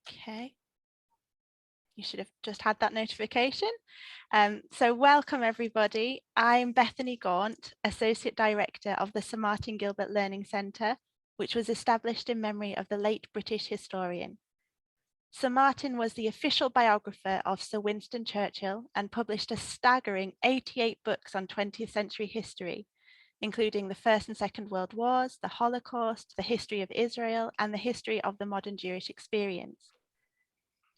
Okay. You should have just had that notification. So welcome everybody. I'm Bethany Gaunt, Associate Director of the Sir Martin Gilbert Learning Centre, which was established in memory of the late British historian. Sir Martin was the official biographer of Sir Winston Churchill and published a staggering 88 books on 20th century history, including the First and Second World Wars, the Holocaust, the history of Israel, and the history of the modern Jewish experience.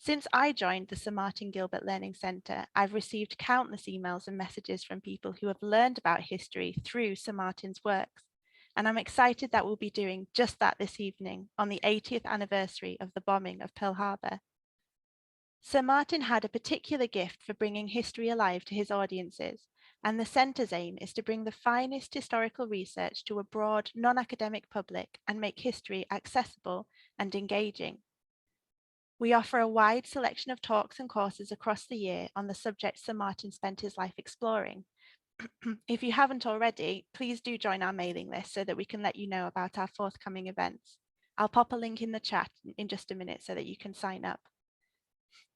Since I joined the Sir Martin Gilbert Learning Centre, I've received countless emails and messages from people who have learned about history through Sir Martin's works, and I'm excited that we'll be doing just that this evening on the 80th anniversary of the bombing of Pearl Harbor. Sir Martin had a particular gift for bringing history alive to his audiences, and the Centre's aim is to bring the finest historical research to a broad, non-academic public and make history accessible and engaging. We offer a wide selection of talks and courses across the year on the subject Sir Martin spent his life exploring. If you haven't already, please do join our mailing list so that we can let you know about our forthcoming events. I'll pop a link in the chat in just a minute so that you can sign up.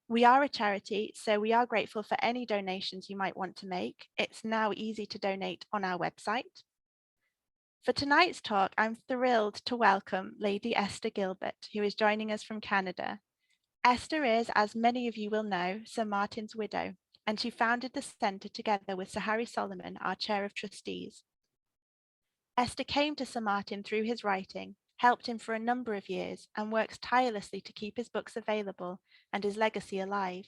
We are a charity, so we are grateful for any donations you might want to make. It's now easy to donate on our website. For tonight's talk, I'm thrilled to welcome Lady Esther Gilbert, who is joining us from Canada. Esther is, as many of you will know, Sir Martin's widow, and she founded the centre together with Sir Harry Solomon, our Chair of Trustees. Esther came to Sir Martin through his writing, helped him for a number of years, and works tirelessly to keep his books available and his legacy alive.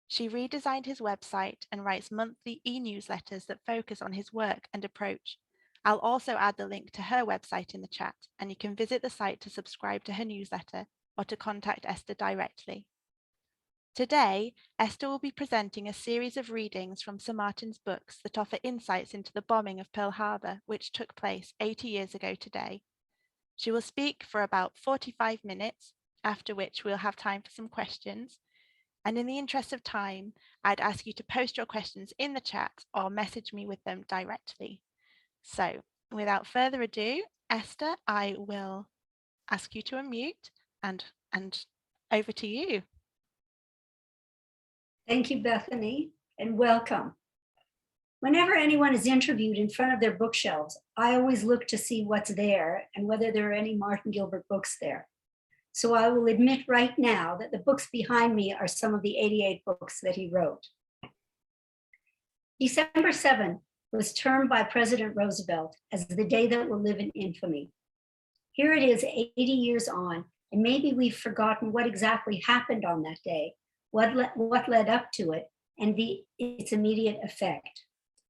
She redesigned his website and writes monthly e-newsletters that focus on his work and approach. I'll also add the link to her website in the chat, and you can visit the site to subscribe to her newsletter or to contact Esther directly. Today, Esther will be presenting a series of readings from Sir Martin's books that offer insights into the bombing of Pearl Harbor, which took place 80 years ago today. She will speak for about 45 minutes, after which we'll have time for some questions. And in the interest of time, I'd ask you to post your questions in the chat or message me with them directly. So without further ado, Esther, I will ask you to unmute and over to you. Thank you, Bethany, and welcome. Whenever anyone is interviewed in front of their bookshelves, I always look to see what's there and whether there are any Martin Gilbert books there. So I will admit right now that the books behind me are some of the 88 books that he wrote. December 7 was termed by President Roosevelt as the day that will live in infamy. Here it is 80 years on, and maybe we've forgotten what exactly happened on that day, what led up to it, and its immediate effect.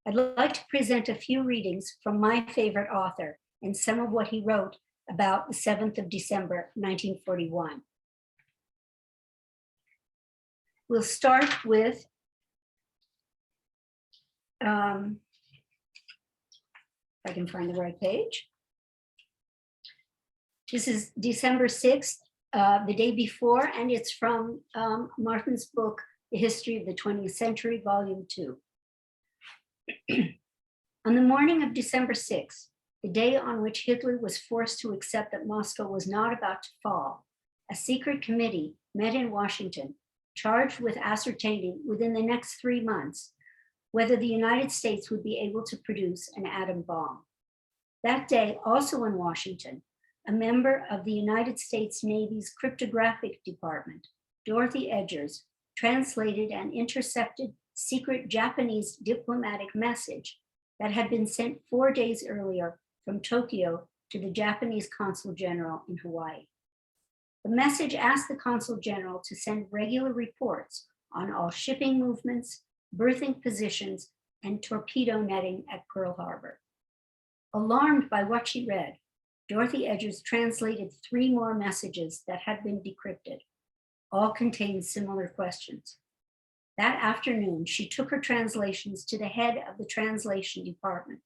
I'd like to present a few readings from my favorite author and some of what he wrote about the 7th of December, 1941. We'll start with if I can find the right page. This is December 6th, the day before, and it's from Martin's book, The History of the 20th Century, Volume 2. On the morning of December 6th, the day on which Hitler was forced to accept that Moscow was not about to fall, a secret committee met in Washington, charged with ascertaining within the next 3 months whether the United States would be able to produce an atom bomb. That day, also in Washington, a member of the United States Navy's cryptographic department, Dorothy Edgers, translated an intercepted secret Japanese diplomatic message that had been sent 4 days earlier from Tokyo to the Japanese Consul General in Hawaii. The message asked the Consul General to send regular reports on all shipping movements, berthing positions, and torpedo netting at Pearl Harbor. Alarmed by what she read, Dorothy Edgers translated 3 more messages that had been decrypted. All contained similar questions. That afternoon, she took her translations to the head of the translation department.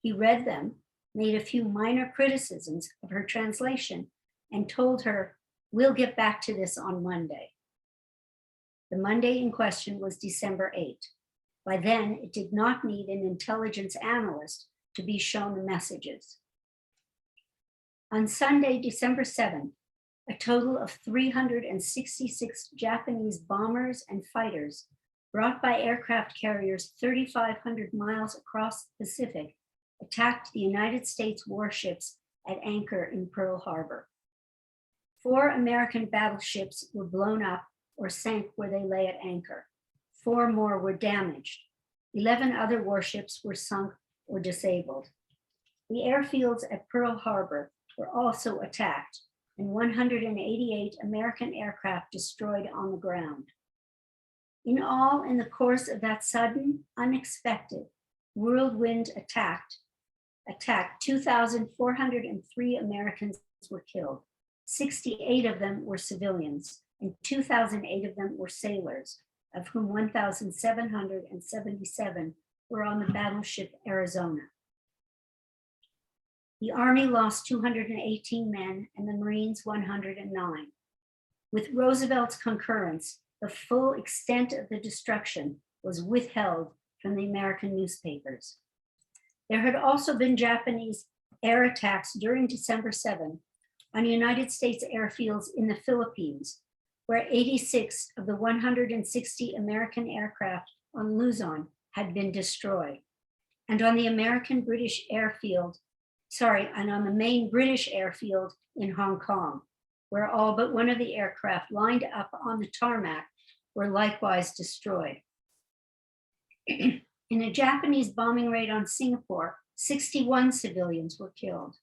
He read them, made a few minor criticisms of her translation, and told her, "We'll get back to this on Monday." The Monday in question was December 8. By then, it did not need an intelligence analyst to be shown the messages. On Sunday, December 7, a total of 366 Japanese bombers and fighters brought by aircraft carriers 3,500 miles across the Pacific attacked the United States warships at anchor in Pearl Harbor. 4 American battleships were blown up or sank where they lay at anchor. 4 more were damaged. 11 other warships were sunk or disabled. The airfields at Pearl Harbor were also attacked, and 188 American aircraft destroyed on the ground. In all, in the course of that sudden, unexpected whirlwind attack, 2,403 Americans were killed. 68 of them were civilians, and 2,008 of them were sailors, of whom 1,777 were on the battleship Arizona. The Army lost 218 men and the Marines 109. With Roosevelt's concurrence, the full extent of the destruction was withheld from the American newspapers. There had also been Japanese air attacks during December 7 on United States airfields in the Philippines, where 86 of the 160 American aircraft on Luzon had been destroyed, and on the main British airfield in Hong Kong, where all but one of the aircraft lined up on the tarmac were likewise destroyed. In a Japanese bombing raid on Singapore, 61 civilians were killed.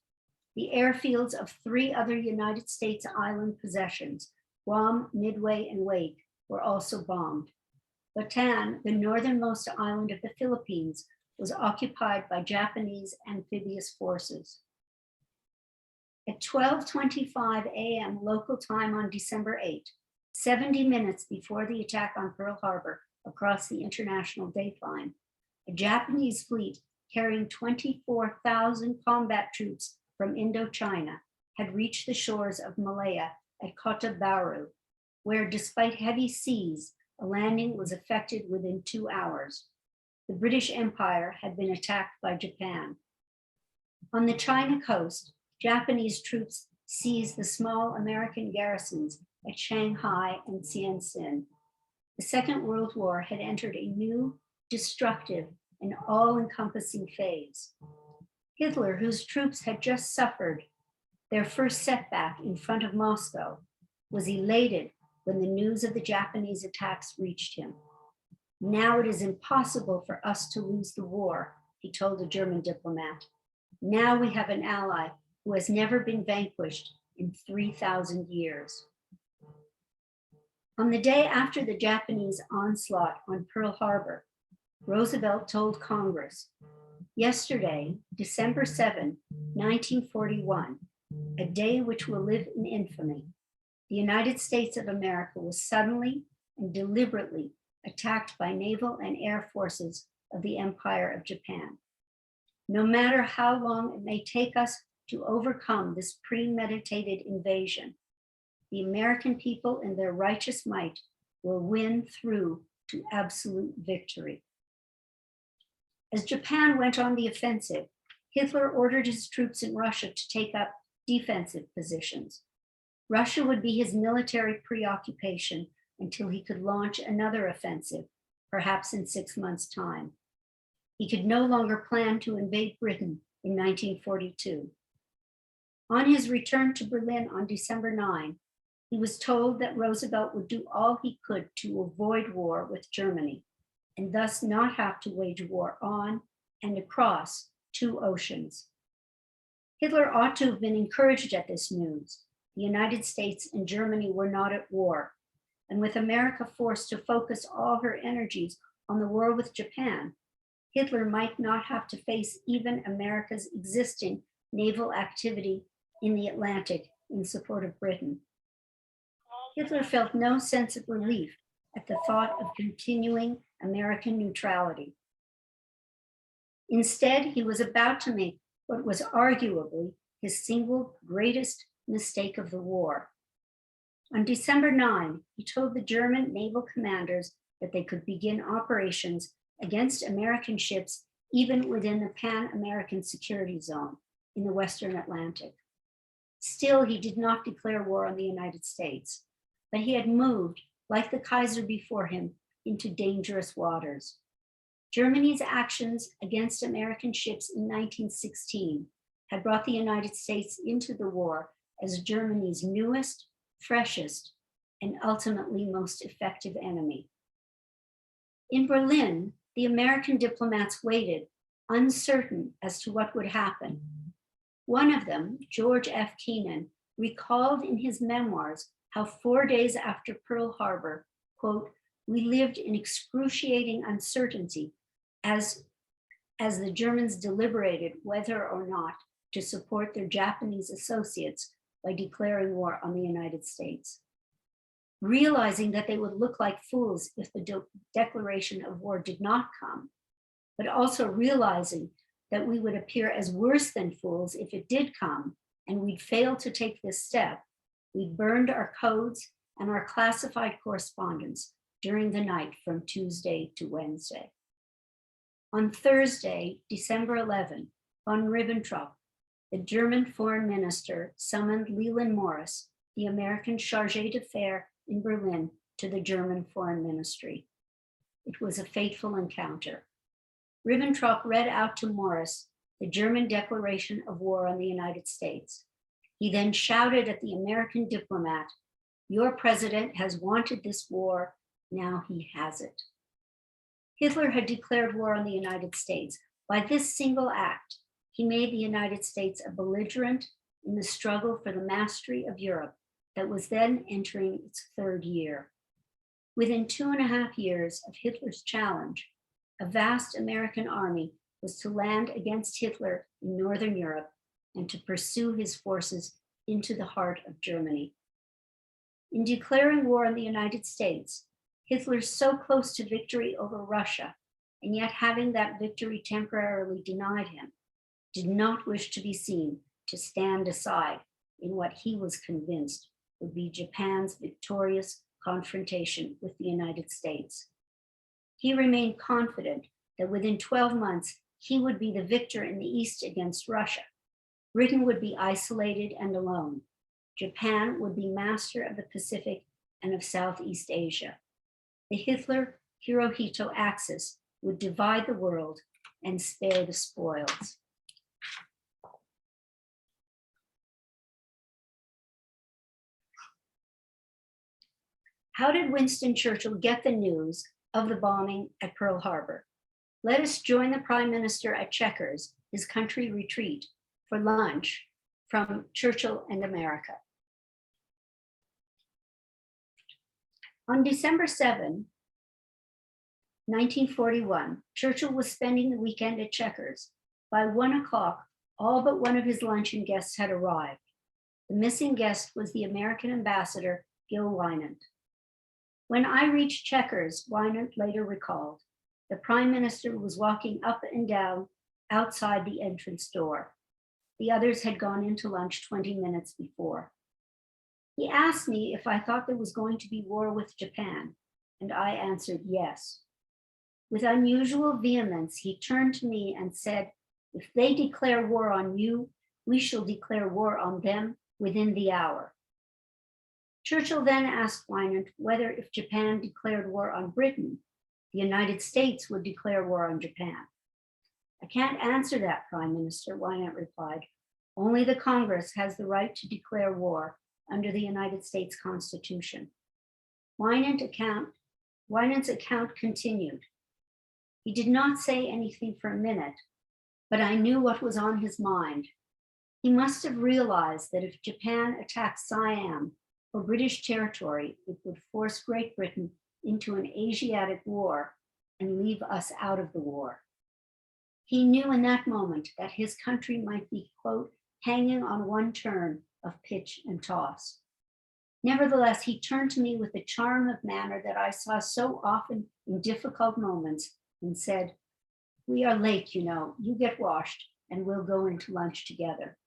The airfields of 3 other United States island possessions, Guam, Midway, and Wake, were also bombed. Bataan, the northernmost island of the Philippines, was occupied by Japanese amphibious forces. At 12:25 a.m. local time on December 8, 70 minutes before the attack on Pearl Harbor across the international dateline, a Japanese fleet carrying 24,000 combat troops from Indochina had reached the shores of Malaya at Kota Bharu, where despite heavy seas, a landing was effected within 2 hours. The British Empire had been attacked by Japan. On the China coast, Japanese troops seized the small American garrisons at Shanghai and Tientsin. The Second World War had entered a new, destructive, and all-encompassing phase. Hitler, whose troops had just suffered their first setback in front of Moscow, was elated when the news of the Japanese attacks reached him. "Now it is impossible for us to lose the war," he told a German diplomat. "Now we have an ally who has never been vanquished in 3,000 years." On the day after the Japanese onslaught on Pearl Harbor, Roosevelt told Congress, "Yesterday, December 7, 1941, a day which will live in infamy, the United States of America was suddenly and deliberately attacked by naval and air forces of the Empire of Japan. No matter how long it may take us to overcome this premeditated invasion, the American people in their righteous might will win through to absolute victory." As Japan went on the offensive, Hitler ordered his troops in Russia to take up defensive positions. Russia would be his military preoccupation until he could launch another offensive, perhaps in 6 months' time. He could no longer plan to invade Britain in 1942. On his return to Berlin on December 9, he was told that Roosevelt would do all he could to avoid war with Germany, and thus not have to wage war on and across 2 oceans. Hitler ought to have been encouraged at this news. The United States and Germany were not at war, and with America forced to focus all her energies on the war with Japan, Hitler might not have to face even America's existing naval activity in the Atlantic in support of Britain. Hitler felt no sense of relief at the thought of continuing American neutrality. Instead, he was about to make what was arguably his single greatest mistake of the war. On December 9, he told the German naval commanders that they could begin operations against American ships even within the Pan-American Security Zone in the Western Atlantic. Still, he did not declare war on the United States, but he had moved, like the Kaiser before him, into dangerous waters. Germany's actions against American ships in 1916 had brought the United States into the war as Germany's newest, freshest, and ultimately most effective enemy. In Berlin, the American diplomats waited, uncertain as to what would happen. One of them, George F. Kennan, recalled in his memoirs how 4 days after Pearl Harbor, quote, "We lived in excruciating uncertainty as the Germans deliberated whether or not to support their Japanese associates by declaring war on the United States. Realizing that they would look like fools if the declaration of war did not come, but also realizing that we would appear as worse than fools if it did come, and we'd fail to take this step, we burned our codes and our classified correspondence during the night from Tuesday to Wednesday." On Thursday, December 11, von Ribbentrop, the German foreign minister, summoned Leland Morris, the American chargé d'affaires in Berlin, to the German foreign ministry. It was a fateful encounter. Ribbentrop read out to Morris the German declaration of war on the United States. He then shouted at the American diplomat, "Your president has wanted this war, now he has it." Hitler had declared war on the United States. By this single act, he made the United States a belligerent in the struggle for the mastery of Europe that was then entering its third year. Within 2.5 years of Hitler's challenge, a vast American army was to land against Hitler in Northern Europe and to pursue his forces into the heart of Germany. In declaring war on the United States, Hitler, so close to victory over Russia, and yet having that victory temporarily denied him, did not wish to be seen to stand aside in what he was convinced would be Japan's victorious confrontation with the United States. He remained confident that within 12 months, he would be the victor in the East against Russia. Britain would be isolated and alone. Japan would be master of the Pacific and of Southeast Asia. The Hitler-Hirohito axis would divide the world and spare the spoils. How did Winston Churchill get the news of the bombing at Pearl Harbor? Let us join the Prime Minister at Chequers, his country retreat, for lunch from Churchill and America. On December 7, 1941, Churchill was spending the weekend at Chequers. By 1 o'clock, all but one of his luncheon guests had arrived. The missing guest was the American ambassador, Gil Winant. When I reached Chequers, Winant later recalled, the Prime Minister was walking up and down outside the entrance door. The others had gone into lunch 20 minutes before. He asked me if I thought there was going to be war with Japan, and I answered yes. With unusual vehemence, he turned to me and said, "If they declare war on you, we shall declare war on them within the hour." Churchill then asked Winant whether if Japan declared war on Britain, the United States would declare war on Japan. "I can't answer that, Prime Minister," Winant replied. "Only the Congress has the right to declare war under the United States Constitution." Winant's account continued. He did not say anything for a minute, but I knew what was on his mind. He must have realized that if Japan attacked Siam or British territory, it would force Great Britain into an Asiatic war and leave us out of the war. He knew in that moment that his country might be, quote, hanging on one turn of pitch and toss. Nevertheless, he turned to me with the charm of manner that I saw so often in difficult moments and said, "We are late, you know. You get washed and we'll go into lunch together."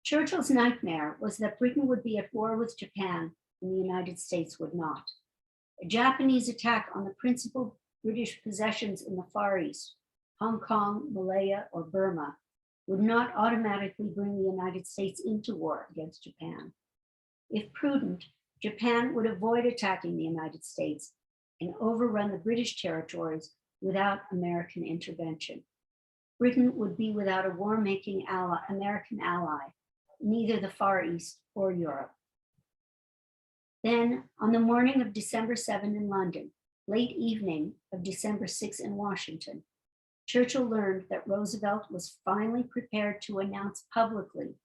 Churchill's nightmare was that Britain would be at war with Japan and the United States would not. A Japanese attack on the principal British possessions in the Far East, Hong Kong, Malaya, or Burma, would not automatically bring the United States into war against Japan. If prudent, Japan would avoid attacking the United States and overrun the British territories without American intervention. Britain would be without a war-making American ally in either the Far East or Europe. Then, on the morning of December 7 in London, late evening of December 6 in Washington, Churchill learned that Roosevelt was finally prepared to announce publicly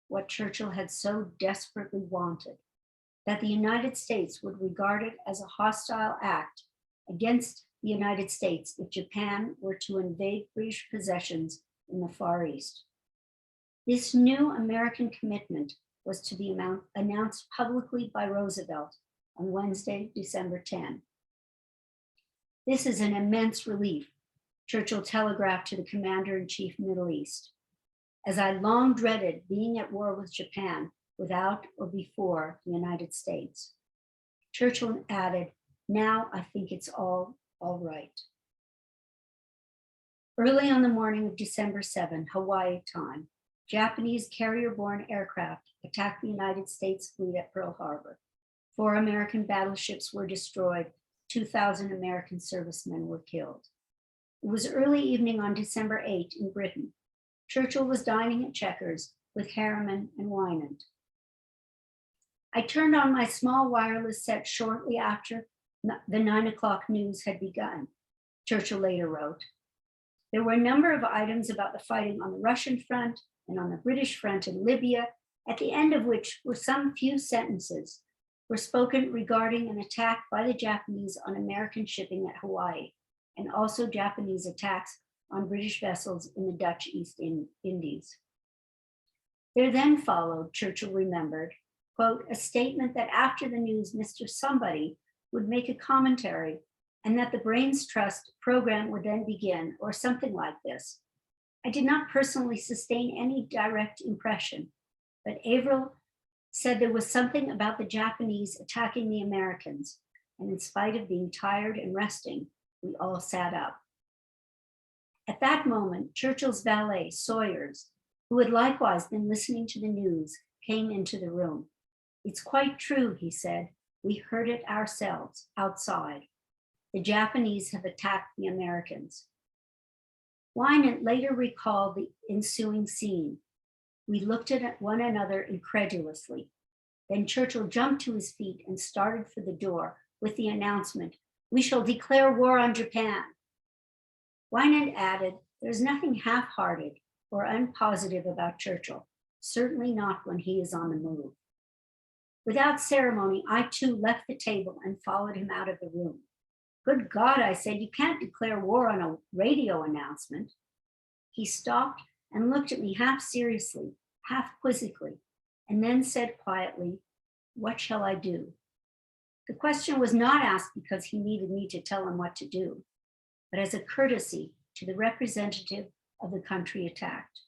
what Churchill had so desperately wanted, that the United States would regard it as a hostile act against the United States if Japan were to invade British possessions in the Far East. This new American commitment was to be announced publicly by Roosevelt on Wednesday, December 10. This is an immense relief, Churchill telegraphed to the Commander-in-Chief Middle East. As I long dreaded being at war with Japan without or before the United States. Churchill added, now I think it's all right. Early on the morning of December 7, Hawaii time, Japanese carrier-borne aircraft attacked the United States fleet at Pearl Harbor. 4 American battleships were destroyed. 2,000 American servicemen were killed. It was early evening on December 8 in Britain. Churchill was dining at Chequers with Harriman and Winant. I turned on my small wireless set shortly after the 9 o'clock news had begun, Churchill later wrote. There were a number of items about the fighting on the Russian front and on the British front in Libya, at the end of which were some few sentences were spoken regarding an attack by the Japanese on American shipping at Hawaii, and also Japanese attacks on British vessels in the Dutch East Indies. There then followed, Churchill remembered, quote, a statement that after the news, Mr. Somebody would make a commentary and that the Brains Trust program would then begin, or something like this. I did not personally sustain any direct impression, but Averill said there was something about the Japanese attacking the Americans, and in spite of being tired and resting, we all sat up. At that moment, Churchill's valet, Sawyers, who had likewise been listening to the news, came into the room. It's quite true, he said. We heard it ourselves, outside. The Japanese have attacked the Americans. Winant later recalled the ensuing scene. We looked at one another incredulously. Then Churchill jumped to his feet and started for the door with the announcement, we shall declare war on Japan. Winant added, there's nothing half-hearted or unpositive about Churchill, certainly not when he is on the move. Without ceremony, I too left the table and followed him out of the room. Good God, I said, you can't declare war on a radio announcement. He stopped and looked at me half seriously, half quizzically, and then said quietly, what shall I do? The question was not asked because he needed me to tell him what to do, but as a courtesy to the representative of the country attacked.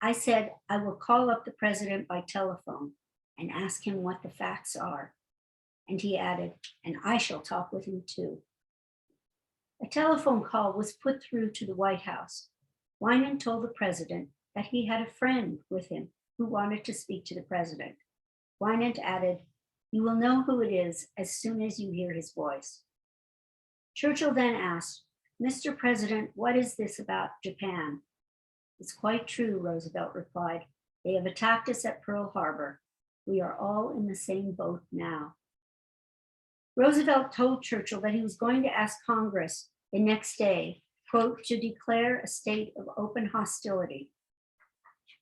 I said, I will call up the president by telephone and ask him what the facts are. And he added, and I shall talk with him too. A telephone call was put through to the White House. Winant told the president that he had a friend with him who wanted to speak to the president. Winant added, you will know who it is as soon as you hear his voice. Churchill then asked, Mr. President, what is this about Japan? It's quite true, Roosevelt replied. They have attacked us at Pearl Harbor. We are all in the same boat now. Roosevelt told Churchill that he was going to ask Congress the next day, quote, to declare a state of open hostility.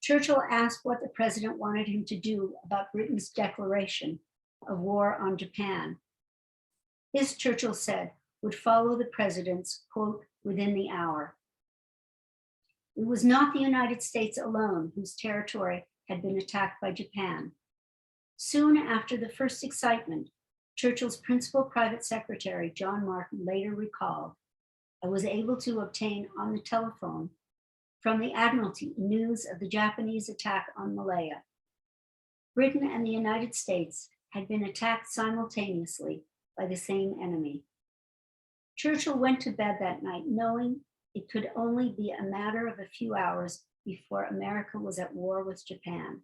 Churchill asked what the president wanted him to do about Britain's declaration of war on Japan. This, Churchill said, would follow the president's, quote, within the hour. It was not the United States alone whose territory had been attacked by Japan. Soon after the first excitement, Churchill's principal private secretary, John Martin, later recalled, I was able to obtain on the telephone from the Admiralty news of the Japanese attack on Malaya. Britain and the United States had been attacked simultaneously by the same enemy. Churchill went to bed that night knowing it could only be a matter of a few hours before America was at war with Japan.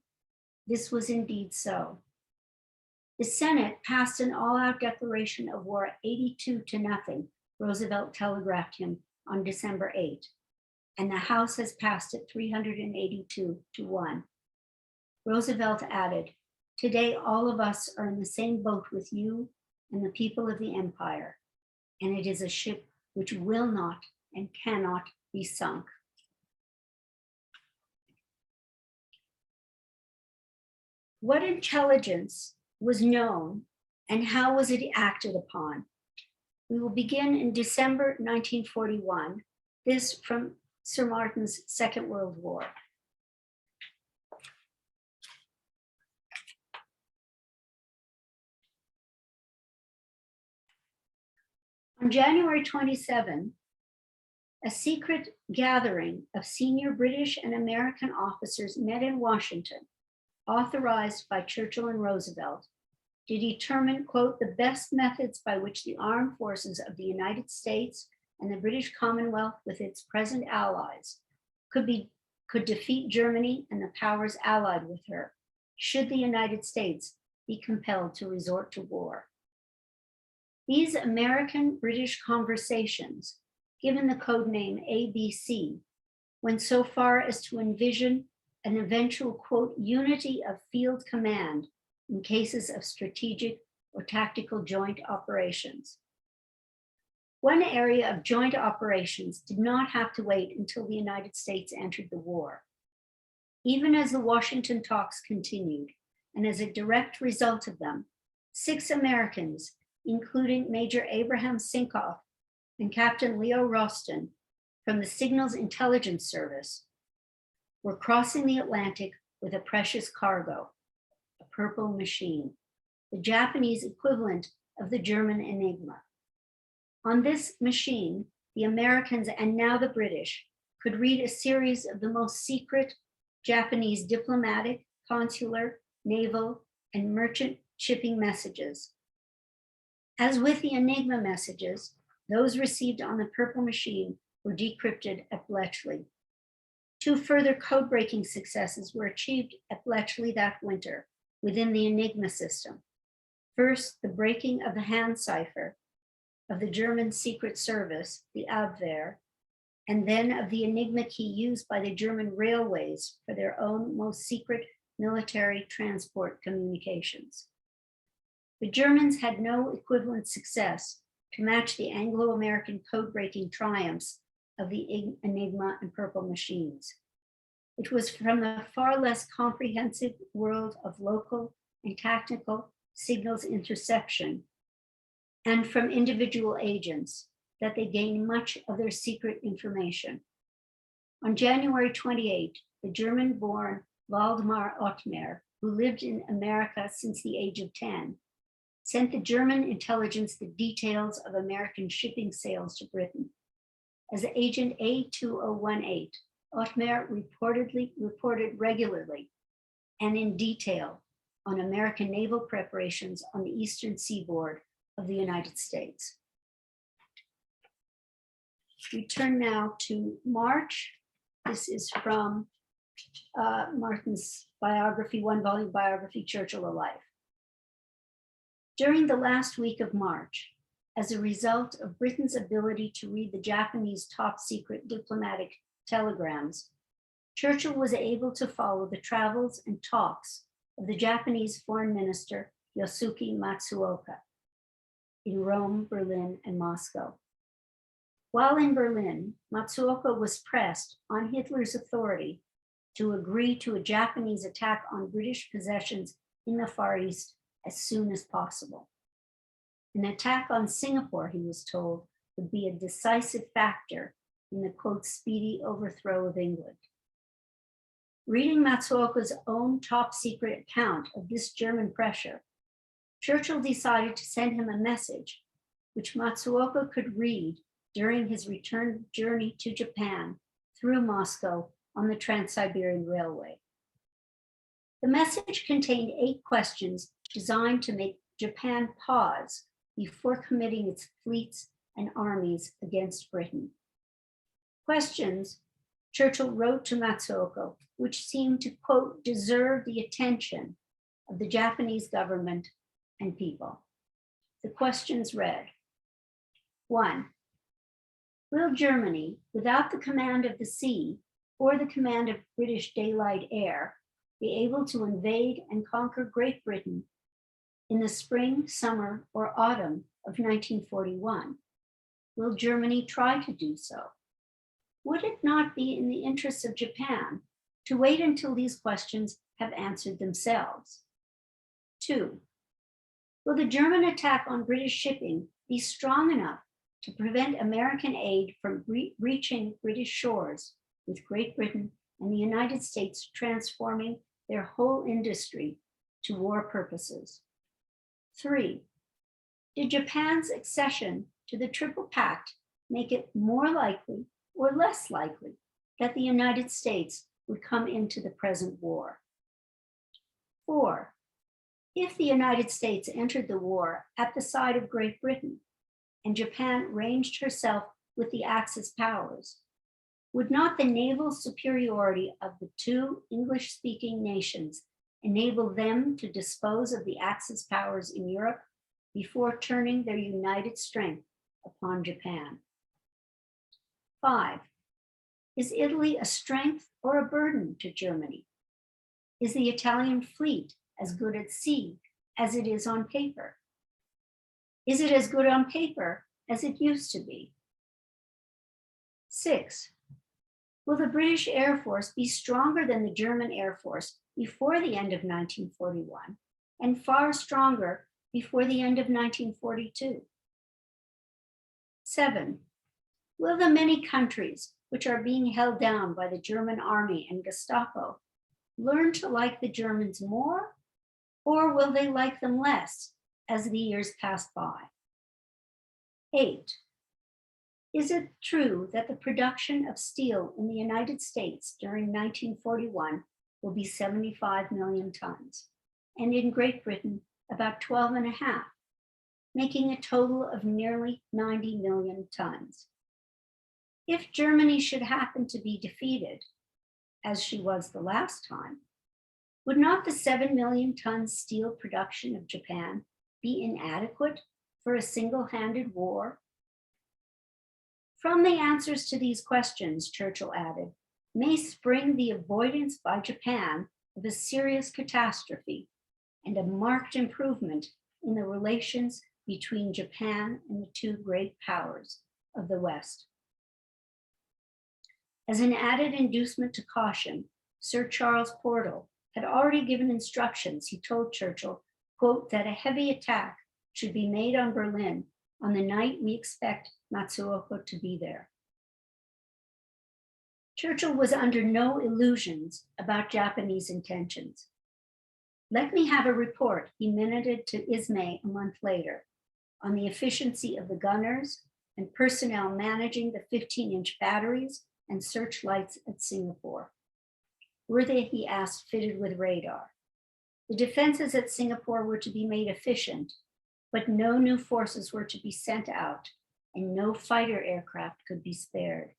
This was indeed so. The Senate passed an all-out declaration of war 82-0, Roosevelt telegraphed him on December 8, and the House has passed it 382-1. Roosevelt added, "Today, all of us are in the same boat with you and the people of the empire, and it is a ship which will not and cannot be sunk." What intelligence was known and how was it acted upon? We will begin in December 1941, this from Sir Martin's Second World War. On January 27, a secret gathering of senior British and American officers met in Washington, authorized by Churchill and Roosevelt, to determine, quote, "the best methods by which the armed forces of the United States and the British Commonwealth with its present allies could defeat Germany and the powers allied with her, should the United States be compelled to resort to war." These American-British conversations, given the code name ABC, went so far as to envision an eventual, quote, "unity of field command in cases of strategic or tactical joint operations." One area of joint operations did not have to wait until the United States entered the war. Even as the Washington talks continued, and as a direct result of them, 6 Americans, including Major Abraham Sinkoff and Captain Leo Roston from the Signals Intelligence Service, were crossing the Atlantic with a precious cargo, a purple machine, the Japanese equivalent of the German Enigma. On this machine, the Americans and now the British could read a series of the most secret Japanese diplomatic, consular, naval, and merchant shipping messages. As with the Enigma messages, those received on the purple machine were decrypted at Bletchley. 2 further code-breaking successes were achieved at Bletchley that winter within the Enigma system. First, the breaking of the hand cipher of the German Secret Service, the Abwehr, and then of the Enigma key used by the German railways for their own most secret military transport communications. The Germans had no equivalent success to match the Anglo-American code-breaking triumphs of the Enigma and purple machines. It was from the far less comprehensive world of local and tactical signals interception and from individual agents that they gained much of their secret information. On January 28, the German-born Waldemar Ottmer, who lived in America since the age of 10, sent the German intelligence the details of American shipping sales to Britain. As Agent A2018, Ottmer reported regularly and in detail on American naval preparations on the eastern seaboard of the United States. We turn now to March. This is from Martin's biography, 1-volume biography, Churchill Alive. During the last week of March, as a result of Britain's ability to read the Japanese top secret diplomatic telegrams, Churchill was able to follow the travels and talks of the Japanese Foreign Minister Yosuke Matsuoka in Rome, Berlin, and Moscow. While in Berlin, Matsuoka was pressed on Hitler's authority to agree to a Japanese attack on British possessions in the Far East as soon as possible. An attack on Singapore, he was told, would be a decisive factor in the, quote, "speedy overthrow of England." Reading Matsuoka's own top secret account of this German pressure, Churchill decided to send him a message which Matsuoka could read during his return journey to Japan through Moscow on the Trans-Siberian Railway. The message contained 8 questions designed to make Japan pause before committing its fleets and armies against Britain. Questions Churchill wrote to Matsuoka, which seemed to, quote, deserve the attention of the Japanese government and people. The questions read, 1. Will Germany, without the command of the sea or the command of British daylight air, be able to invade and conquer Great Britain in the spring, summer, or autumn of 1941? Will Germany try to do so? Would it not be in the interests of Japan to wait until these questions have answered themselves? 2. Will the German attack on British shipping be strong enough to prevent American aid from reaching British shores, with Great Britain and the United States transforming their whole industry to war purposes? 3. Did Japan's accession to the Triple Pact make it more likely or less likely that the United States would come into the present war? 4. If the United States entered the war at the side of Great Britain and Japan ranged herself with the Axis powers, would not the naval superiority of the two English-speaking nations enable them to dispose of the Axis powers in Europe before turning their united strength upon Japan? 5. Is Italy a strength or a burden to Germany? Is the Italian fleet as good at sea as it is on paper? Is it as good on paper as it used to be? 6. Will the British Air Force be stronger than the German Air Force before the end of 1941 and far stronger before the end of 1942? 7. Will the many countries which are being held down by the German army and Gestapo learn to like the Germans more, or will they like them less as the years pass by? 8. Is it true that the production of steel in the United States during 1941 will be 75 million tons, and in Great Britain about 12.5, making a total of nearly 90 million tons? If Germany should happen to be defeated, as she was the last time, would not the 7 million ton steel production of Japan be inadequate for a single-handed war? From the answers to these questions, Churchill added, may spring the avoidance by Japan of a serious catastrophe and a marked improvement in the relations between Japan and the two great powers of the West. As an added inducement to caution, Sir Charles Portal had already given instructions. He told Churchill, quote, that a heavy attack should be made on Berlin on the night we expect Matsuoka to be there. Churchill was under no illusions about Japanese intentions. Let me have a report, he minuted to Ismay a month later, on the efficiency of the gunners and personnel managing the 15-inch batteries and searchlights at Singapore. Were they, he asked, fitted with radar? The defenses at Singapore were to be made efficient, but no new forces were to be sent out and no fighter aircraft could be spared.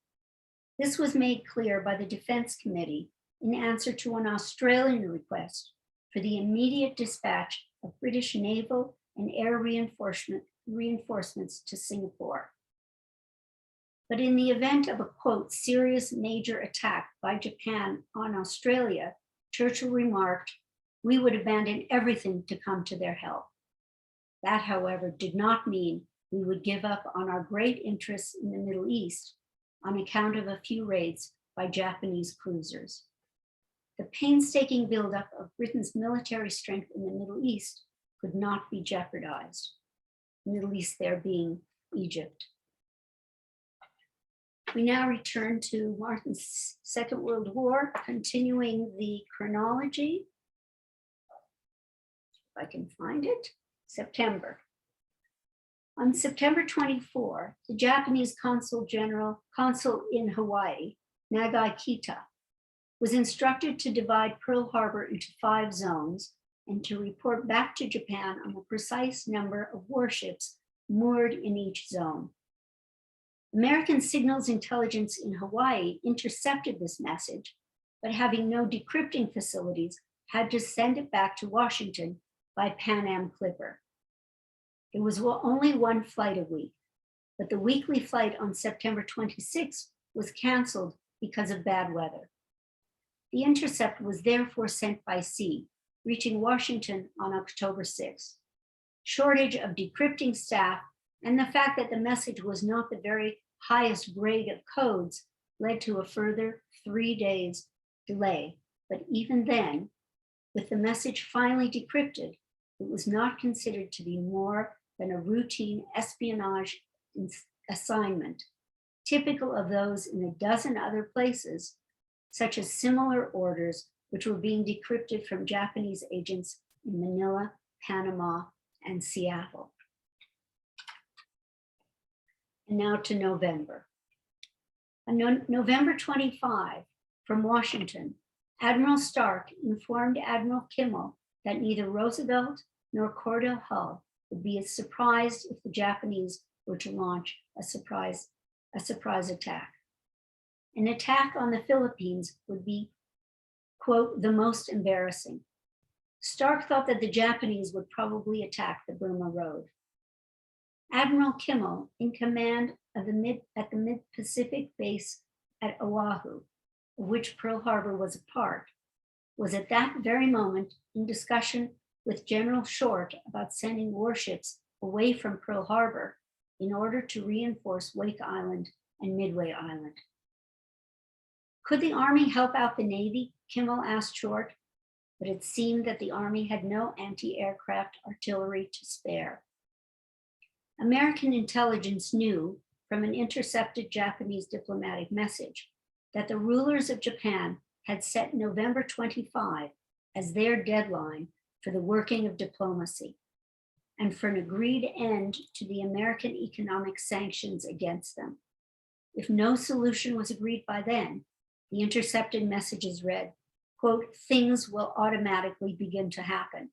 This was made clear by the Defense Committee in answer to an Australian request for the immediate dispatch of British naval and air reinforcements to Singapore. But in the event of a, quote, serious major attack by Japan on Australia, Churchill remarked, we would abandon everything to come to their help. That, however, did not mean we would give up on our great interests in the Middle East on account of a few raids by Japanese cruisers. The painstaking buildup of Britain's military strength in the Middle East could not be jeopardized. Middle East there being Egypt. We now return to Martin's Second World War, continuing the chronology. If I can find it, September. On September 24, the Japanese consul in Hawaii, Nagai Kita, was instructed to divide Pearl Harbor into 5 zones and to report back to Japan on the precise number of warships moored in each zone. American signals intelligence in Hawaii intercepted this message, but having no decrypting facilities, had to send it back to Washington by Pan Am Clipper. It was only one flight a week, but the weekly flight on September 26th was canceled because of bad weather. The intercept was therefore sent by sea, reaching Washington on October 6th. Shortage of decrypting staff and the fact that the message was not the very highest grade of codes led to a further 3 days delay. But even then, with the message finally decrypted, it was not considered to be more than a routine espionage assignment, typical of those in a dozen other places, such as similar orders which were being decrypted from Japanese agents in Manila, Panama, and Seattle. And now to November. On November 25, from Washington, Admiral Stark informed Admiral Kimmel that neither Roosevelt nor Cordell Hull would be as surprised if the Japanese were to launch a surprise attack. An attack on the Philippines would be, quote, the most embarrassing. Stark thought that the Japanese would probably attack the Burma Road. Admiral Kimmel, in command of the Mid-Pacific base at Oahu, of which Pearl Harbor was a part, was at that very moment in discussion with General Short about sending warships away from Pearl Harbor in order to reinforce Wake Island and Midway Island. Could the Army help out the Navy? Kimmel asked Short, but it seemed that the Army had no anti-aircraft artillery to spare. American intelligence knew from an intercepted Japanese diplomatic message that the rulers of Japan had set November 25 as their deadline for the working of diplomacy and for an agreed end to the American economic sanctions against them. If no solution was agreed by then, the intercepted messages read, quote, things will automatically begin to happen.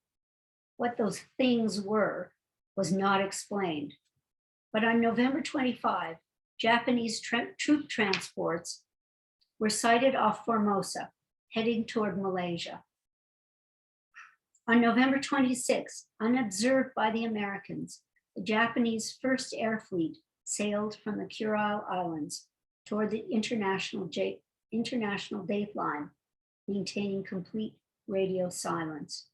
What those things were was not explained. But on November 25, Japanese troop transports were sighted off Formosa, heading toward Malaysia. On November 26, unobserved by the Americans, the Japanese First Air Fleet sailed from the Kurile Islands toward the international dateline, maintaining complete radio silence.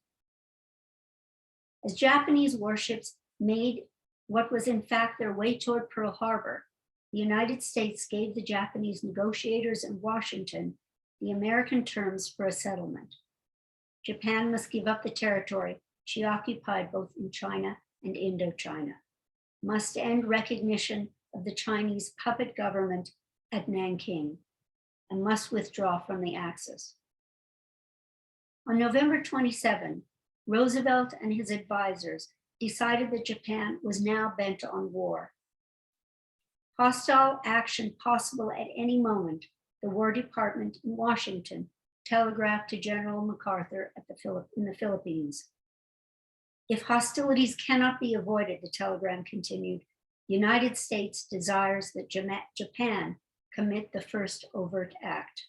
As Japanese warships made what was in fact their way toward Pearl Harbor, the United States gave the Japanese negotiators in Washington the American terms for a settlement. Japan must give up the territory she occupied both in China and Indochina, must end recognition of the Chinese puppet government at Nanking, and must withdraw from the Axis. On November 27, Roosevelt and his advisors decided that Japan was now bent on war. Hostile action possible at any moment, the War Department in Washington telegraphed to General MacArthur in the Philippines. If hostilities cannot be avoided, the telegram continued, the United States desires that Japan commit the first overt act.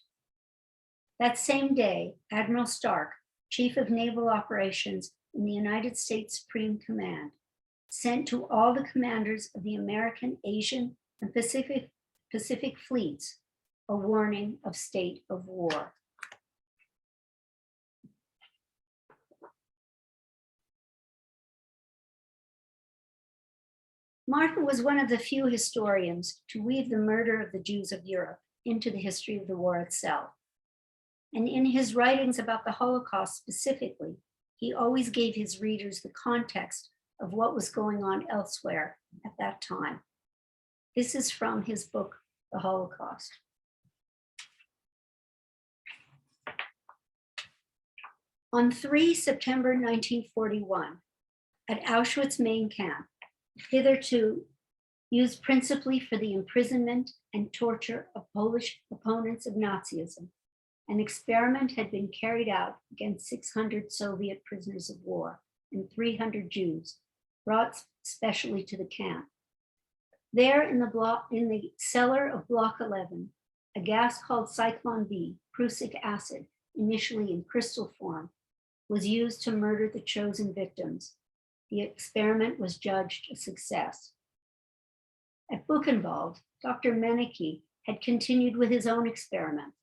That same day, Admiral Stark, Chief of Naval Operations in the United States Supreme Command, sent to all the commanders of the American, Asian, and Pacific fleets a warning of state of war. Martha was one of the few historians to weave the murder of the Jews of Europe into the history of the war itself. And in his writings about the Holocaust specifically, he always gave his readers the context of what was going on elsewhere at that time. This is from his book, The Holocaust. On 3 September 1941, at Auschwitz main camp, hitherto used principally for the imprisonment and torture of Polish opponents of Nazism, an experiment had been carried out against 600 Soviet prisoners of war and 300 Jews, brought specially to the camp. There in the cellar of Block 11, a gas called Cyclone B, prussic acid, initially in crystal form, was used to murder the chosen victims. The experiment was judged a success. At Buchenwald, Dr. Menneke had continued with his own experiment.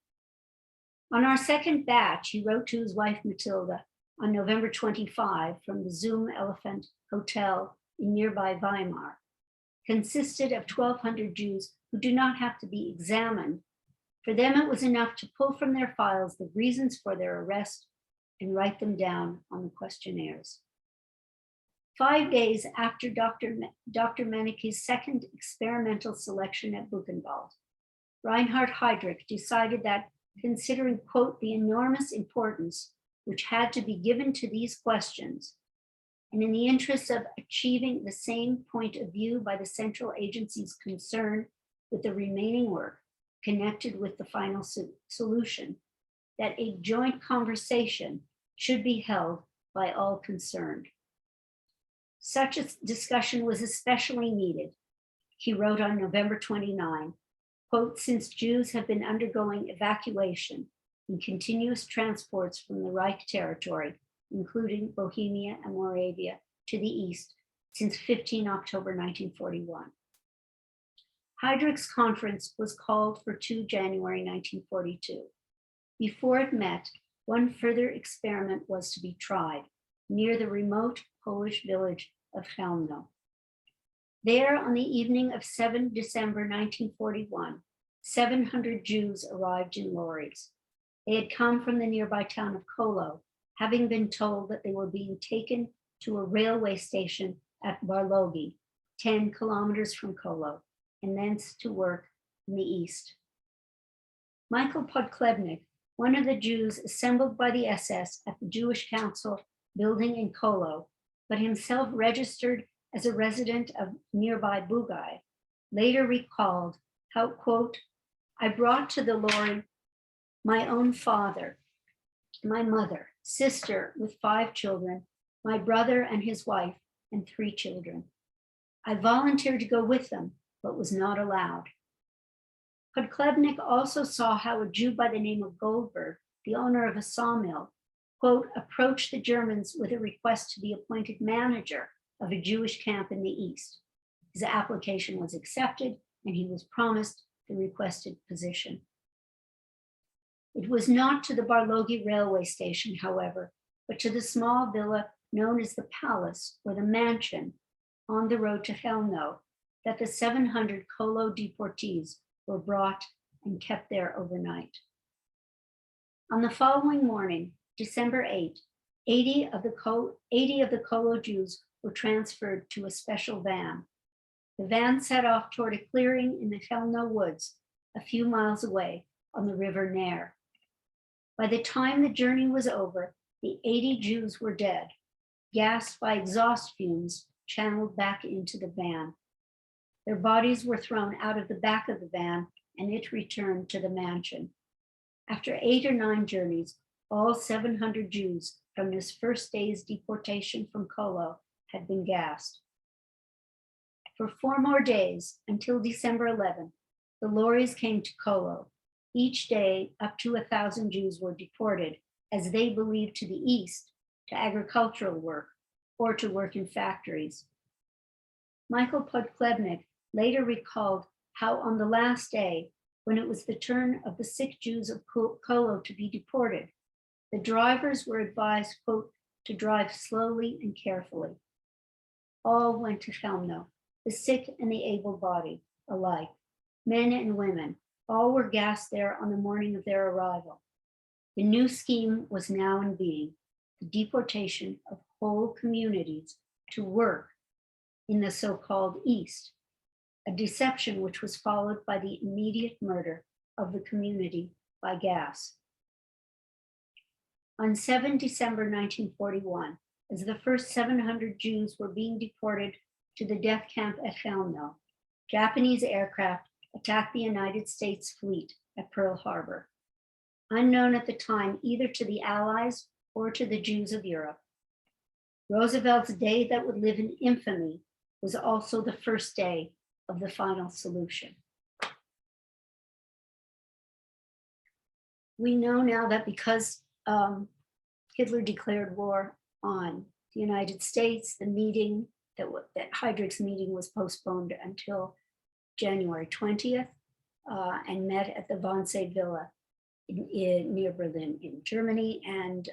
On our second batch, he wrote to his wife Matilda on November 25 from the Zoom Elephant Hotel in nearby Weimar, consisted of 1,200 Jews who do not have to be examined. For them, it was enough to pull from their files the reasons for their arrest and write them down on the questionnaires. 5 days after Dr. Menneke's second experimental selection at Buchenwald, Reinhard Heydrich decided that, considering, quote, the enormous importance which had to be given to these questions, and in the interest of achieving the same point of view by the central agencies concerned with the remaining work connected with the final solution, that a joint conversation should be held by all concerned. Such a discussion was especially needed, he wrote on November 29, quote, since Jews have been undergoing evacuation in continuous transports from the Reich territory, including Bohemia and Moravia, to the east since 15 October 1941. Heydrich's conference was called for 2 January 1942. Before it met, one further experiment was to be tried near the remote Polish village of Chełmno. There, on the evening of 7 December 1941, 700 Jews arrived in lorries. They had come from the nearby town of Kolo, having been told that they were being taken to a railway station at Barlogi, 10 kilometers from Kolo, and thence to work in the east. Michael Podklebnik, one of the Jews assembled by the SS at the Jewish Council building in Kolo, but himself registered as a resident of nearby Bugaj, later recalled how, quote, I brought to the lorry my own father, my mother, sister with 5 children, my brother and his wife, and 3 children. I volunteered to go with them, but was not allowed. Podklebnik also saw how a Jew by the name of Goldberg, the owner of a sawmill, quote, approached the Germans with a request to be appointed manager of a Jewish camp in the east. His application was accepted and he was promised the requested position. It was not to the Barlogi railway station, however, but to the small villa known as the Palace or the Mansion on the road to Chełmno that the 700 Kolo deportees were brought and kept there overnight. On the following morning, December 8, 80 of the Kolo Jews were transferred to a special van. The van set off toward a clearing in the Chełmno woods, a few miles away on the river Ner. By the time the journey was over, the 80 Jews were dead, gassed by exhaust fumes channeled back into the van. Their bodies were thrown out of the back of the van and it returned to the mansion. After 8 or 9 journeys, all 700 Jews from this first day's deportation from Kolo had been gassed. For 4 more days, until December 11, the lorries came to Kolo. Each day, up to 1,000 Jews were deported, as they believed, to the east, to agricultural work, or to work in factories. Michael Podklebnik later recalled how on the last day, when it was the turn of the sick Jews of Kolo to be deported, the drivers were advised, quote, to drive slowly and carefully. All went to Chełmno, the sick and the able-bodied alike, men and women, all were gassed there on the morning of their arrival. The new scheme was now in being, the deportation of whole communities to work in the so-called East, a deception which was followed by the immediate murder of the community by gas. On 7 December 1941, as the first 700 Jews were being deported to the death camp at Chełmno, Japanese aircraft attacked the United States fleet at Pearl Harbor, unknown at the time either to the Allies or to the Jews of Europe. Roosevelt's day that would live in infamy was also the first day of the final solution. We know now that because Hitler declared war on the United States, the meeting, that Heydrich's meeting was postponed until January 20th and met at the Wannsee Villa near Berlin in Germany. And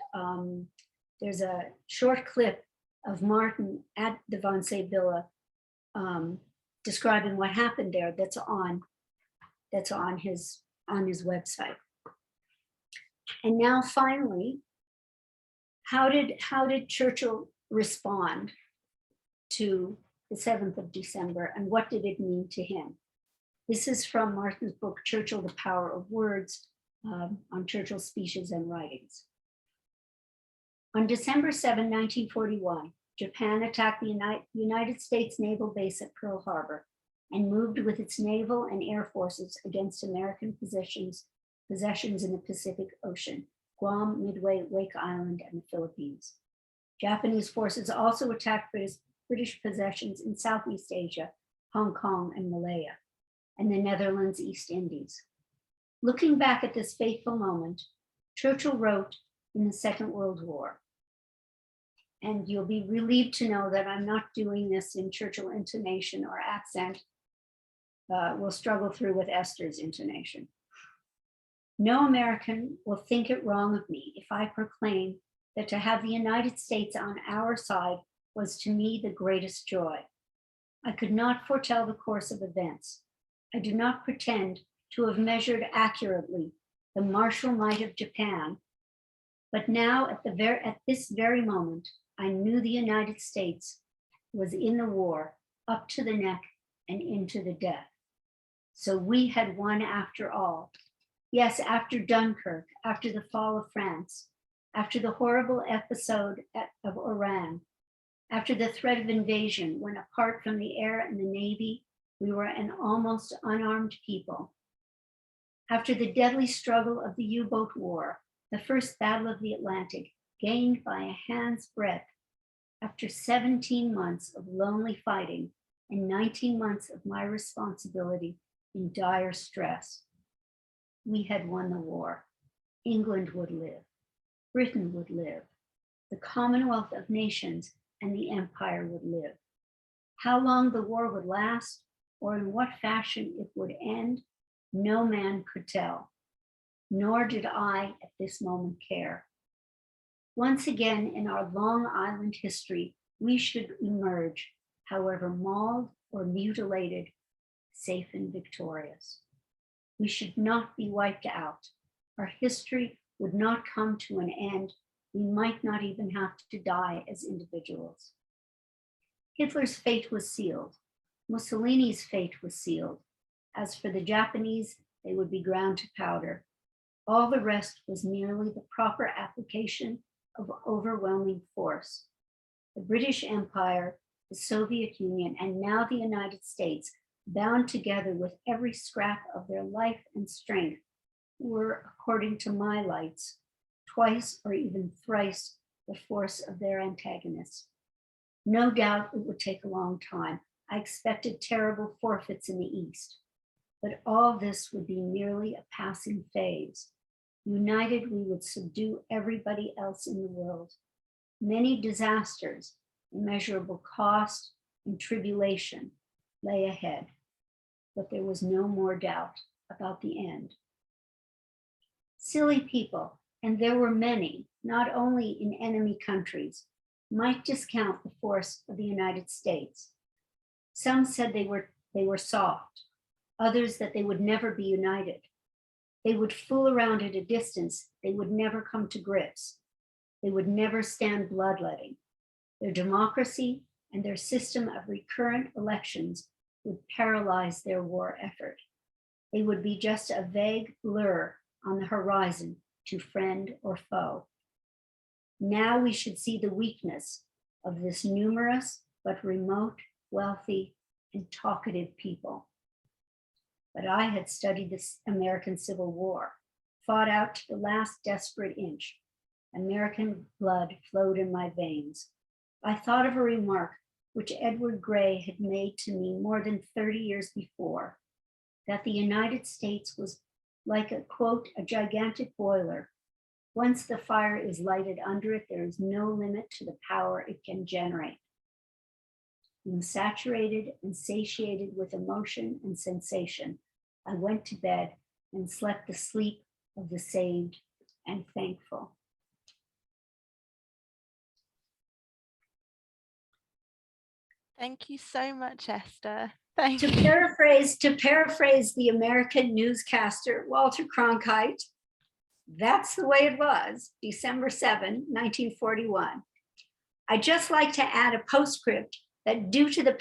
there's a short clip of Martin at the Wannsee Villa describing what happened there that's on his website. And now finally, how did Churchill respond to the 7th of December, and what did it mean to him? This is from Martin's book, Churchill, The Power of Words, on Churchill's speeches and writings. On December 7, 1941, Japan attacked the United States naval base at Pearl Harbor and moved with its naval and air forces against American possessions in the Pacific Ocean, Guam, Midway, Wake Island, and the Philippines. Japanese forces also attacked British possessions in Southeast Asia, Hong Kong, and Malaya, and the Netherlands, East Indies. Looking back at this fateful moment, Churchill wrote in the Second World War, and you'll be relieved to know that I'm not doing this in Churchill intonation or accent. We'll struggle through with Esther's intonation. No American will think it wrong of me if I proclaim that to have the United States on our side was to me the greatest joy. I could not foretell the course of events. I do not pretend to have measured accurately the martial might of Japan, but now at this very moment, I knew the United States was in the war up to the neck and into the death. So we had won after all. Yes, after Dunkirk, after the fall of France, after the horrible episode of Oran, after the threat of invasion, when apart from the air and the Navy, we were an almost unarmed people. After the deadly struggle of the U-boat war, the first battle of the Atlantic, gained by a hand's breadth, after 17 months of lonely fighting and 19 months of my responsibility in dire stress, we had won the war. England would live. Britain would live. The Commonwealth of Nations and the Empire would live. How long the war would last, or in what fashion it would end, no man could tell, nor did I at this moment care. Once again in our Long Island history, we should emerge, however mauled or mutilated, safe and victorious. We should not be wiped out. Our history would not come to an end. We might not even have to die as individuals. Hitler's fate was sealed. Mussolini's fate was sealed. As for the Japanese, they would be ground to powder. All the rest was merely the proper application of overwhelming force. The British Empire, the Soviet Union, and now the United States, bound together with every scrap of their life and strength, were, according to my lights, twice or even thrice the force of their antagonists. No doubt it would take a long time. I expected terrible forfeits in the East, but all this would be merely a passing phase. United, we would subdue everybody else in the world. Many disasters, immeasurable cost and tribulation lay ahead, but there was no more doubt about the end. Silly people, and there were many, not only in enemy countries, might discount the force of the United States. Some said they were soft, others that they would never be united. They would fool around at a distance. They would never come to grips. They would never stand bloodletting. Their democracy and their system of recurrent elections would paralyze their war effort. They would be just a vague blur on the horizon to friend or foe. Now we should see the weakness of this numerous but remote, wealthy, and talkative people. But I had studied the American Civil War, fought out to the last desperate inch. American blood flowed in my veins. I thought of a remark which Edward Grey had made to me more than 30 years before, that the United States was like a, quote, a gigantic boiler. Once the fire is lighted under it, there is no limit to the power it can generate. Being saturated and satiated with emotion and sensation, I went to bed and slept the sleep of the saved and thankful. Thank you so much, Esther. Thank To you. paraphrase the American newscaster Walter Cronkite, that's the way it was, December 7, 1941. I'd just like to add a postscript that due to the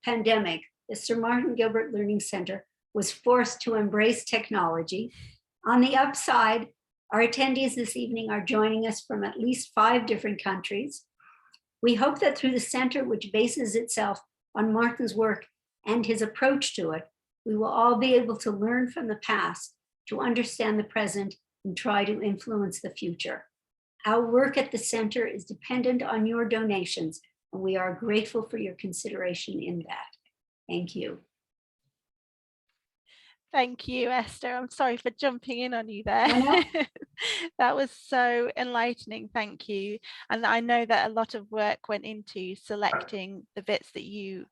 pandemic, the Sir Martin Gilbert Learning Center was forced to embrace technology. On the upside, our attendees this evening are joining us from at least 5 different countries. We hope that through the center, which bases itself on Martin's work and his approach to it, we will all be able to learn from the past, to understand the present, and try to influence the future. Our work at the center is dependent on your donations, and we are grateful for your consideration in that. Thank you. Thank you, Esther. I'm sorry for jumping in on you there. Oh, no. That was so enlightening. Thank you. And I know that a lot of work went into selecting the bits that you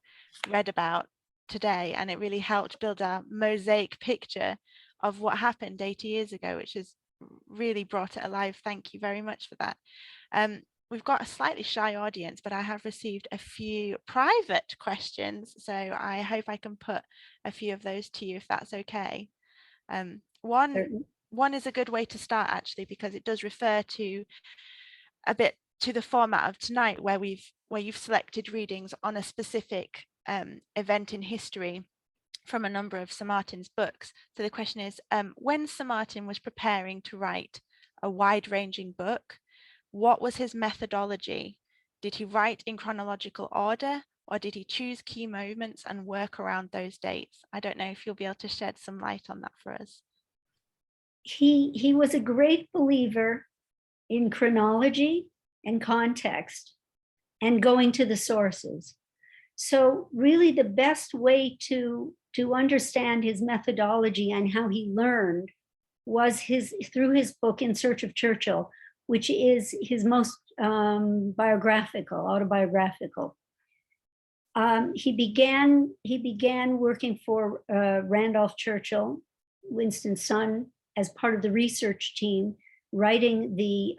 read about today, and it really helped build a mosaic picture of what happened 80 years ago, which has really brought it alive. Thank you very much for that. We've got a slightly shy audience, but I have received a few private questions, so I hope I can put a few of those to you if that's okay. One is a good way to start, actually, because it does refer to a bit to the format of tonight, where you've selected readings on a specific event in history from a number of Sir Martin's books. So the question is, when Sir Martin was preparing to write a wide-ranging book, what was his methodology? Did he write in chronological order, or did he choose key moments and work around those dates? I don't know if you'll be able to shed some light on that for us. He was a great believer in chronology and context and going to the sources. So really the best way to understand his methodology and how he learned was through his book In Search of Churchill, which is his most autobiographical. He began working for Randolph Churchill, Winston's son, as part of the research team, writing the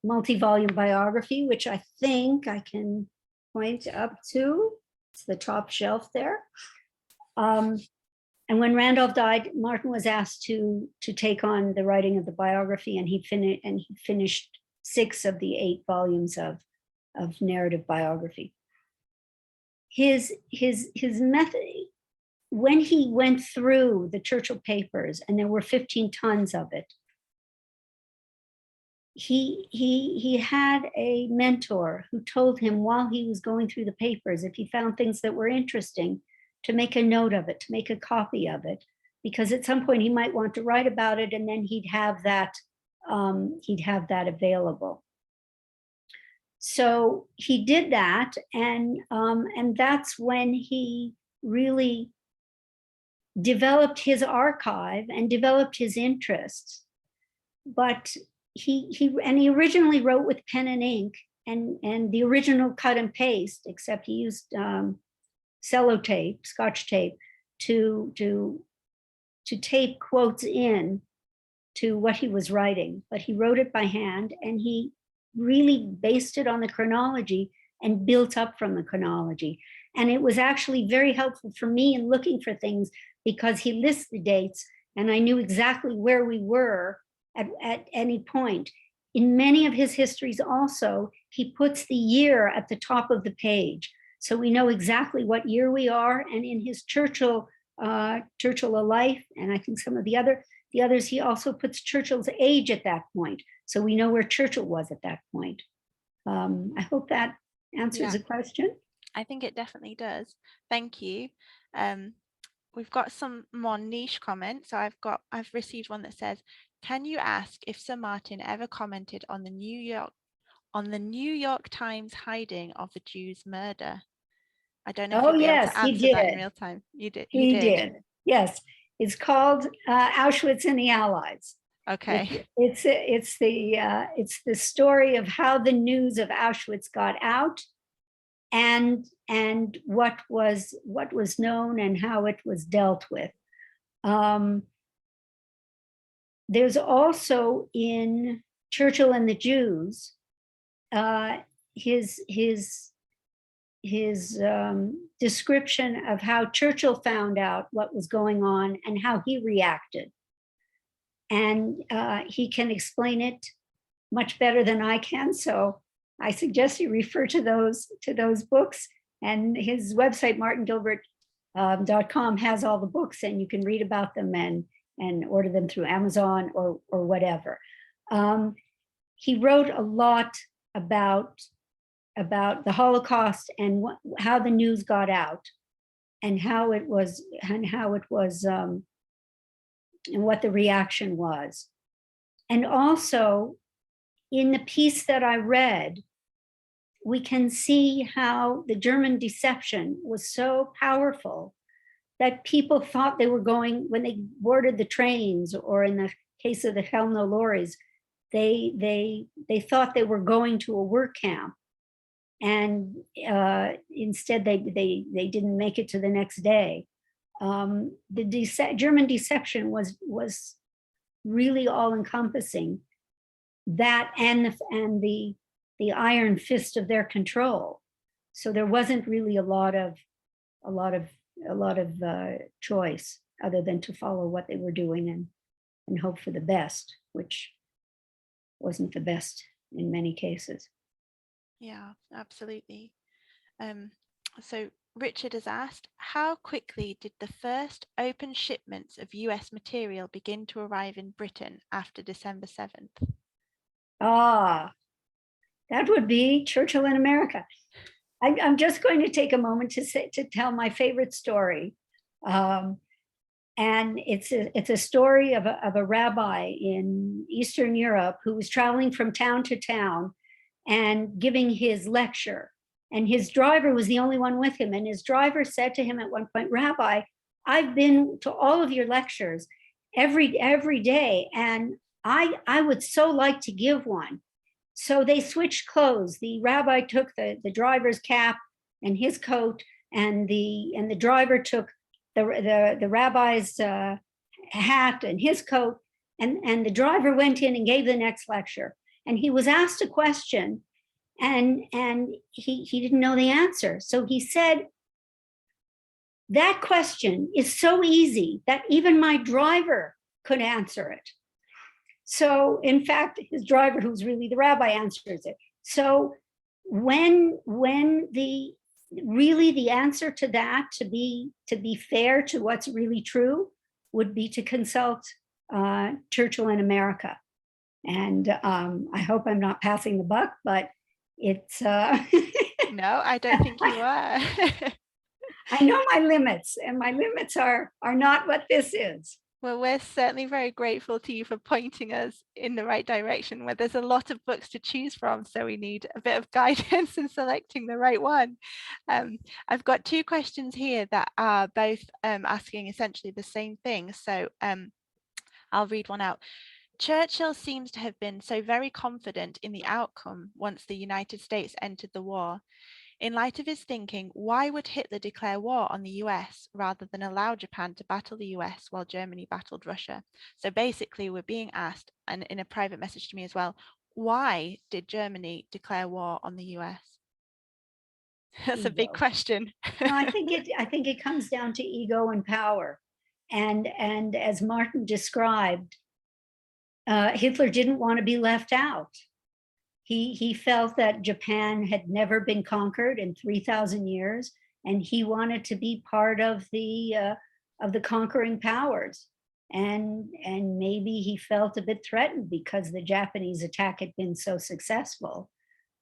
multi-volume biography, which I think I can point up to. It's the top shelf there. And when Randolph died, Martin was asked to take on the writing of the biography, and he finished 6 of the 8 volumes of narrative biography. His method, when he went through the Churchill papers, and there were 15 tons of it, he had a mentor who told him while he was going through the papers, if he found things that were interesting, to make a note of it, to make a copy of it, because at some point he might want to write about it, and then he'd have that available. So he did that, and that's when he really developed his archive and developed his interests. But he originally wrote with pen and ink, and the original cut and paste, except he used sellotape, Scotch tape, to tape quotes in to what he was writing. But he wrote it by hand, and he really based it on the chronology and built up from the chronology. And it was actually very helpful for me in looking for things, because he lists the dates, and I knew exactly where we were at any point. In many of his histories also, he puts the year at the top of the page, so we know exactly what year we are. And in his Churchill A Life, and I think some of the others, he also puts Churchill's age at that point, so we know where Churchill was at that point. I hope that answers the question. I think it definitely does. Thank you. We've got some more niche comments. So I've received one that says, can you ask if Sir Martin ever commented on the New York on the New York Times hiding of the Jews' murder. I don't know if Oh, you'll be able yes, to he answer that in did. real time. You did. You He did. did. Yes. It's called Auschwitz and the Allies. Okay. It's the story of how the news of Auschwitz got out, and what was known and how it was dealt with. There's also in Churchill and the Jews, his description of how Churchill found out what was going on and how he reacted. And he can explain it much better than I can. So I suggest you refer to those books. And his website, martingilbert.com, has all the books, and you can read about them and order them through Amazon or whatever. He wrote a lot about the Holocaust and how the news got out, and how it was and what the reaction was. And also, in the piece that I read, we can see how the German deception was so powerful that people thought they were going, when they boarded the trains, or in the case of the Chelmno lorries, they thought they were going to a work camp. And instead they didn't make it to the next day. The German deception was really all encompassing, that and the iron fist of their control. So there wasn't really a lot of choice other than to follow what they were doing and hope for the best, which wasn't the best in many cases. Yeah, absolutely. So Richard has asked, how quickly did the first open shipments of US material begin to arrive in Britain after December 7th? Ah, that would be Churchill in America. I'm just going to take a moment to tell my favorite story. And it's a story of a rabbi in Eastern Europe who was traveling from town to town and giving his lecture. And his driver was the only one with him. And his driver said to him at one point, "Rabbi, I've been to all of your lectures every day, and I would so like to give one." So they switched clothes. The rabbi took the driver's cap and his coat, and the driver took the rabbi's hat and his coat, and the driver went in and gave the next lecture. And he was asked a question, and he didn't know the answer. So he said, "That question is so easy that even my driver could answer it." So in fact, his driver, who's really the rabbi, answers it. So when the answer to that, to be fair to what's really true, would be to consult Churchill in America. And I hope I'm not passing the buck, but it's No, I don't think you are. I know my limits, and my limits are not what this is. Well, we're certainly very grateful to you for pointing us in the right direction, where there's a lot of books to choose from, so we need a bit of guidance in selecting the right one. I've got two questions here that are both asking essentially the same thing, so I'll read one out. Churchill seems to have been so very confident in the outcome once the United States entered the war. In light of his thinking, why would Hitler declare war on the US rather than allow Japan to battle the US while Germany battled Russia? So basically, we're being asked, and in a private message to me as well, why did Germany declare war on the US? That's a big question. No, I think it comes down to ego and power. And as Martin described, Hitler didn't want to be left out. He felt that Japan had never been conquered in 3,000 years, and he wanted to be part of the conquering powers. And maybe he felt a bit threatened because the Japanese attack had been so successful,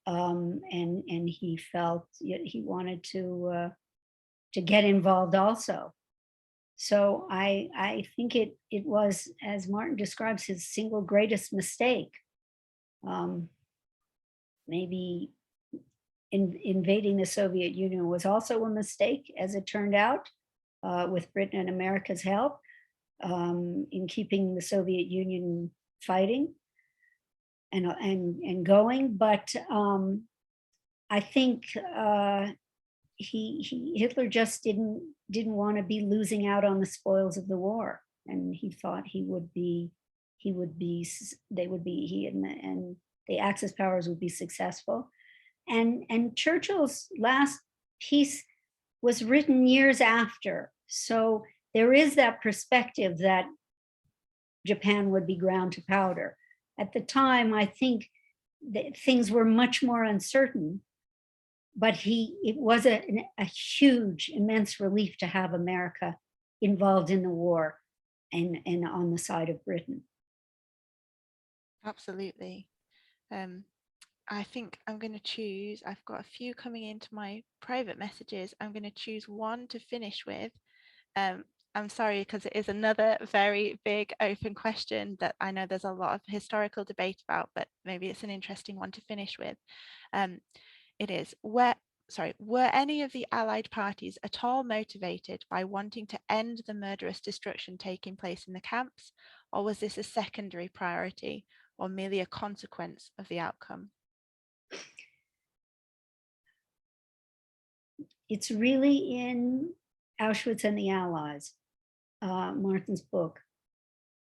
and he felt he wanted to get involved also. So I think it was, as Martin describes, his single greatest mistake. maybe invading the Soviet Union was also a mistake, as it turned out, with Britain and America's help in keeping the Soviet Union fighting and going. But I think Hitler just didn't want to be losing out on the spoils of the war, and he thought he and the Axis powers would be successful. And Churchill's last piece was written years after, so there is that perspective that Japan would be ground to powder. At the time, I think that things were much more uncertain, but it was a huge, immense relief to have America involved in the war and on the side of Britain. Absolutely. I think I'm going to choose, I've got a few coming into my private messages. I'm going to choose one to finish with. I'm sorry, because it is another very big open question that I know there's a lot of historical debate about, but maybe it's an interesting one to finish with. It is, were any of the Allied parties at all motivated by wanting to end the murderous destruction taking place in the camps, or was this a secondary priority or merely a consequence of the outcome? It's really in Auschwitz and the Allies, Martin's book.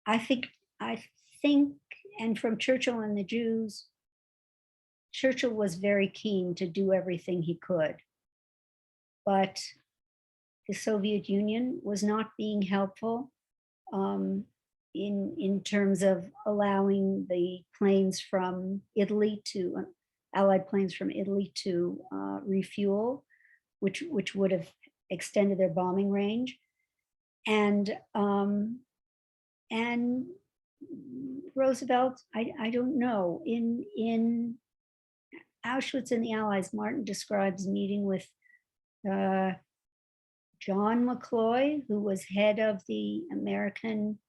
I think, and from Churchill and the Jews, Churchill was very keen to do everything he could, but the Soviet Union was not being helpful in terms of allowing the planes from Italy to Allied planes from Italy to refuel, which would have extended their bombing range, and Roosevelt, I don't know, in Auschwitz and the Allies, Martin describes meeting with John McCloy, who was head of the American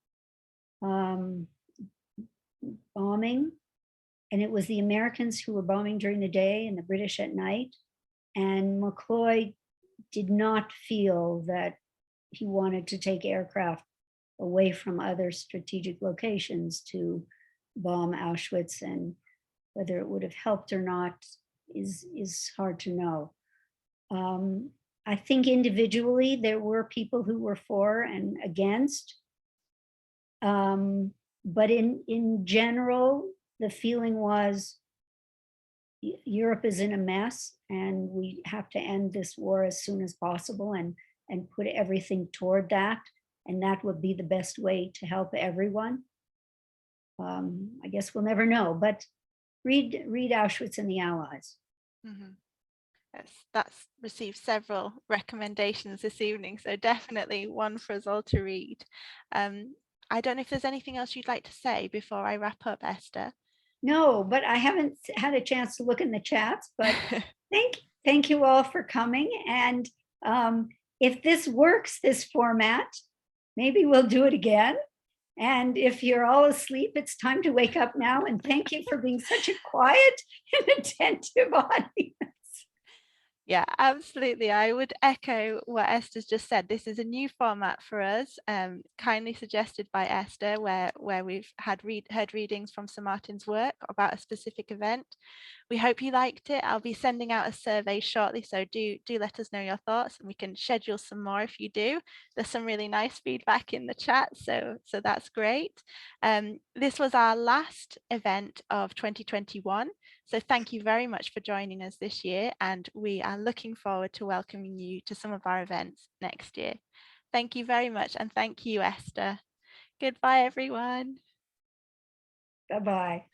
bombing. And it was the Americans who were bombing during the day and the British at night. And McCloy did not feel that he wanted to take aircraft away from other strategic locations to bomb Auschwitz, and whether it would have helped or not is hard to know. I think individually there were people who were for and against, but in general, the feeling was Europe is in a mess and we have to end this war as soon as possible and put everything toward that. And that would be the best way to help everyone. I guess we'll never know, but read Auschwitz and the Allies. Mm-hmm. That's received several recommendations this evening, so definitely one for us all to read. I don't know if there's anything else you'd like to say before I wrap up, Esther. No, but I haven't had a chance to look in the chats, but thank you all for coming. And if this works, this format, maybe we'll do it again. And if you're all asleep, it's time to wake up now. And thank you for being such a quiet and attentive audience. Yeah, absolutely. I would echo what Esther's just said. This is a new format for us, kindly suggested by Esther, where we've heard readings from Sir Martin's work about a specific event. We hope you liked it. I'll be sending out a survey shortly, so do let us know your thoughts, and we can schedule some more if you do. There's some really nice feedback in the chat, so that's great. This was our last event of 2021. So thank you very much for joining us this year, and we are looking forward to welcoming you to some of our events next year. Thank you very much, and thank you, Esther. Goodbye, everyone. Bye-bye.